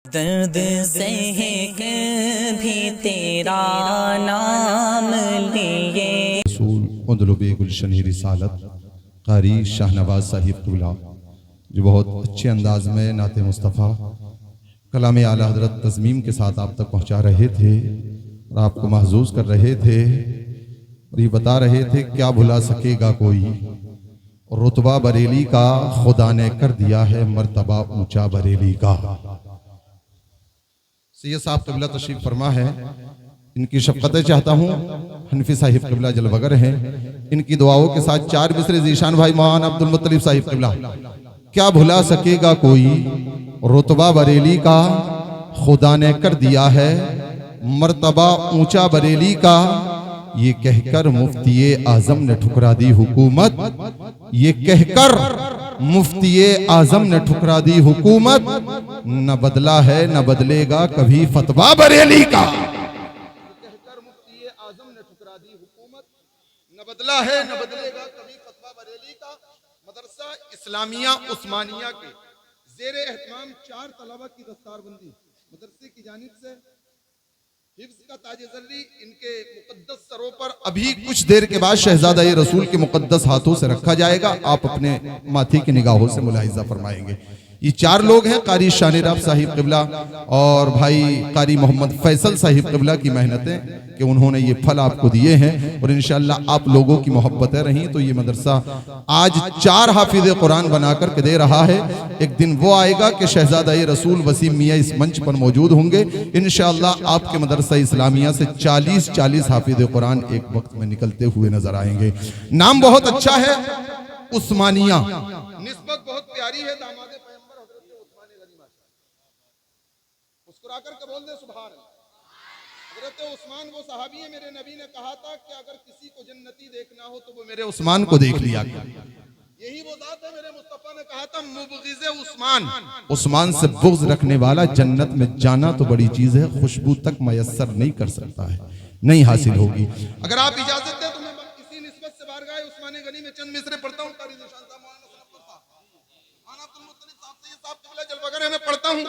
दर्द सह भी तेरा नाम लिए। रसूल गुलशन रिसालत कारी शाहनवाज साहिब क़िबला जो बहुत अच्छे अंदाज में नाते मुस्तफ़ा कलाम आला हज़रत तज़मीम के साथ आप तक पहुँचा रहे थे और आपको महसूस कर रहे थे और ये बता रहे थे क्या भुला सकेगा कोई, और रुतबा बरेली का खुदा ने कर दिया है मर्तबा ऊंचा बरेली का। सैयद साहब क़िबला तशरीफ फरमा है, इनकी शफ़क़तें चाहता हूँ। हनफी साहिब क़िबला जलवगर हैं, इनकी दुआओं के साथ चार मिसरे ज़ीशान भाई मौलाना अब्दुल मुत्तलिब साहिब क़िबला। क्या भुला सकेगा कोई, रुतबा बरेली का खुदा ने कर दिया है मर्तबा ऊंचा बरेली का। ये कहकर मुफ्ती आजम ने ठुकरा दी हुकूमत, ये कहकर मुफ्ती आजम ने ठुकरा दी हुकूमत। न बदला है न बदलेगा कभी फतवा बरेली का। कहकर मुफ्ती आजम ने ठुकरा दी हुकूमत, न बदला है न बदलेगा कभी फतवा बरेली का। मदरसा इस्लामिया उस्मानिया के ज़ेरे एहतमाम 4 तलबा की दस्तारबंदी मदरसे की जानिब से हिफ्ज़ का ताज-ए-ज़र्री इनके मुक़द्दस सरों पर अभी कुछ देर के बाद शहज़ादा ये रसूल के मुक़द्दस हाथों से रखा जाएगा। आप अपने माथे की निगाहों से मुलाहिज़ा फरमाएंगे। ये 4 लोग हैं, कारी शानिराब साहिब क़िबला और भाई कारी मोहम्मद फैसल साहिब क़िबला की मेहनतें कि उन्होंने ये फल आपको दिए हैं और इंशाअल्लाह आप लोगों की मोहब्बतें रहीं तो ये मदरसा आज 4 हाफिज़ कुरान बनाकर के दे रहा है। एक दिन वो आएगा कि शहज़ादा ये रसूल वसीम मियाँ इस मंच पर मौजूद होंगे। इंशाअल्लाह आपके मदरसा इस्लामिया से 40 हाफिज़ कुरान एक वक्त में निकलते हुए नजर आएंगे। नाम बहुत अच्छा है, उस्मानिया, निस्बत बहुत प्यारी है। दामाद पैगंबर हज़रत उस्मान गनी माशाअल्लाह, मुस्कुरा करके बोल दे सुभान अल्लाह। हज़रत उस्मान वो सहाबी है, मेरे नबी ने कहा था कि अगर किसी को जन्नती देखना हो तो वो मेरे उस्मान को देख लिया। यही वो ज़ात है, मेरे मुस्तफ़ा ने कहा था मुबग़िज़े उस्मान, उस्मान से बुग़्ज़ रखने वाला जन्नत में जाना तो बड़ी चीज़ है, खुशबू तक मयस्सर नहीं कर सकता है, नहीं हासिल होगी। अगर आप इजाज़त दें तो मैं इसी निस्बत से बारगाह उस्मान गनी में चंद मिसरे पढ़ता हूँ। मैं पढ़ता हूँ,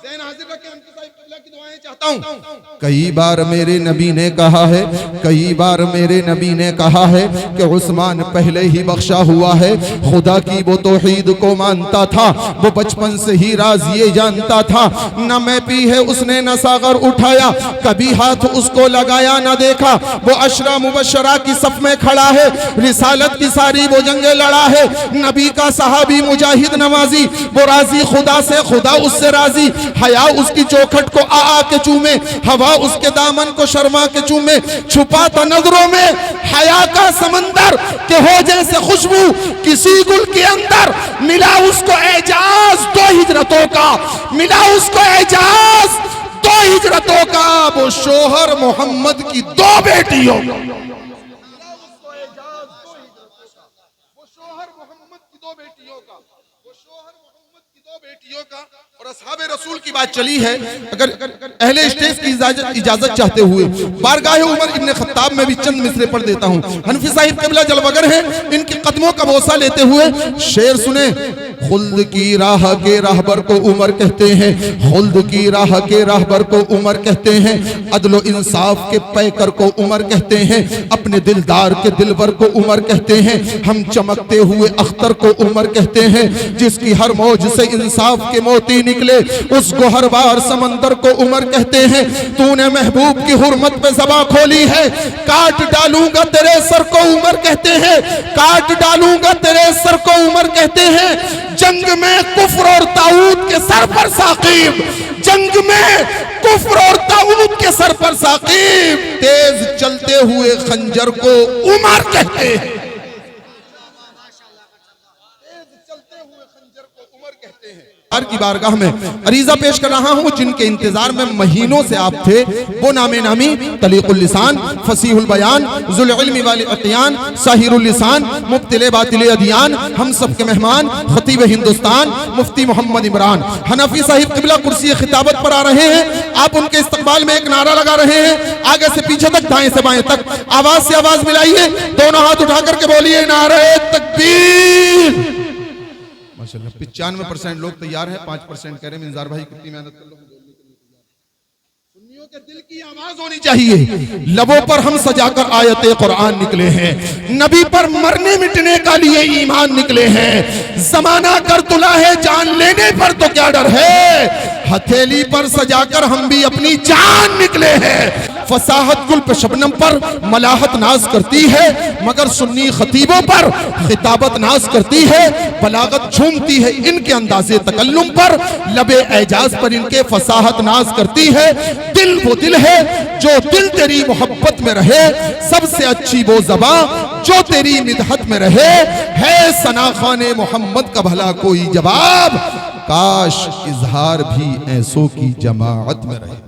ज़हन हाजिर रखें, उनके साहिब क़िबला की दुआएं चाहता हूँ। कई बार मेरे नबी ने कहा है, कई बार मेरे नबी ने कहा है कि उस्मान पहले ही बख्शा हुआ है। खुदा की वो तौहीद को मानता था, वो बचपन से ही राज ये जानता था। न मैं पी है उसने न सागर उठाया, कभी हाथ उसको लगाया न देखा। वो अशरा मुबशरा की सफ में खड़ा है, रिसालत की सारी वो जंगे लड़ा है। नबी का सहाबी मुजाहिद नमाजी, वो राजी खुदा से खुदा उससे राजी। हया उसकी चौखट को आ के चूमे, हवा उसके दामन को शर्मा के चूमे। छुपा था नजरों में हया का समंदर के हो जैसे खुशबू किसी गुल के अंदर। मिला उसको एजाज 2 हिजरतों का, मिला उसको एजाज 2 हिजरतों का। वो शोहर मोहम्मद की 2 बेटियों, और असहाबे रसूल की बात चली है। अगर अहले स्टेज की इजाजत चाहते हुए बारगाह उमर इब्न खत्ताब में भी चंद मिसरे पढ़ देता हूँ। हनफी साहिब क़िबला जलवगर हैं, इनके कदमों का बोसा लेते हुए शेर सुने। खुल्द की राह के राहबर को उमर कहते हैं, खुल्द की राह के राहबर को उमर कहते हैं। अदलो इंसाफ के पैकर को उमर कहते हैं, अपने दिलदार के दिलवर को उमर कहते हैं। हम चमकते हुए अख्तर को उमर कहते हैं, जिसकी हर मौज से इंसाफ के मोती निकले उस गोहरबार समंदर को उमर कहते हैं। तूने महबूब की हुर्मत पे ज़बां खोली है, काट डालूंगा तेरे सर को उमर कहते हैं, काट डालूंगा तेरे सर को उमर कहते हैं। जंग में कुफ्र और ताऊत के सर पर साक़िब, जंग में कुफ्र और ताऊत के सर पर साक़िब। तेज चलते हुए खंजर को उमर कहते हैं, की बारगाह में अरीजा पेश कर रहा हूं। जिनके इंतजार में महीनों से आप थे, वो नामे नामी तलीक़ुल लिसान, फसीहुल बयान, ज़ुल इल्मी वाल अक़यान, साहिरुल लिसान, मुब्तिले बातिल अदियान, हम सब के मेहमान खतीब हिंदुस्तान मुफ्ती मोहम्मद इमरान हनफी साहिब क़िबला कुर्सी खिताबत पर आ रहे हैं। आप उनके इस्तक़बाल में एक नारा लगा रहे हैं, आगे से पीछे तक, दाएं से बाएं तक, आवाज से आवाज मिलाइए, दोनों हाथ उठा करके बोलिए नारे तकबीर। माशाअल्लाह 95% लोग तैयार हैं, 5% कह रहे हैं इंतजार भाई कितनी मेहनत कर लो। के दिल की आवाज होनी चाहिए। लबों पर हम सजाकर आयते कुरान निकले हैं, नबी पर मरने मिटने का लिए ईमान निकले हैं। जमाना कर तुला है, जान लेने पर तो क्या डर है। हथेली पर सजाकर हम भी अपनी जान निकले हैं। फसाहत गुल पे शबनम पर मलाहत नाज करती है, मगर सुन्नी खतीबों पर खिताबत नाज करती है। बलागत झूमती है इनके अंदाजे तकल्लुम पर, लबे एजाज पर इनके फसाहत नाज करती है। दिल वो दिल है जो दिल तेरी मोहब्बत में रहे, सबसे अच्छी वो ज़बां जो तेरी मिदहत में रहे। है सना खाने मोहम्मद का भला कोई जवाब, काश इजहार भी ऐसों की जमाअत में रहे।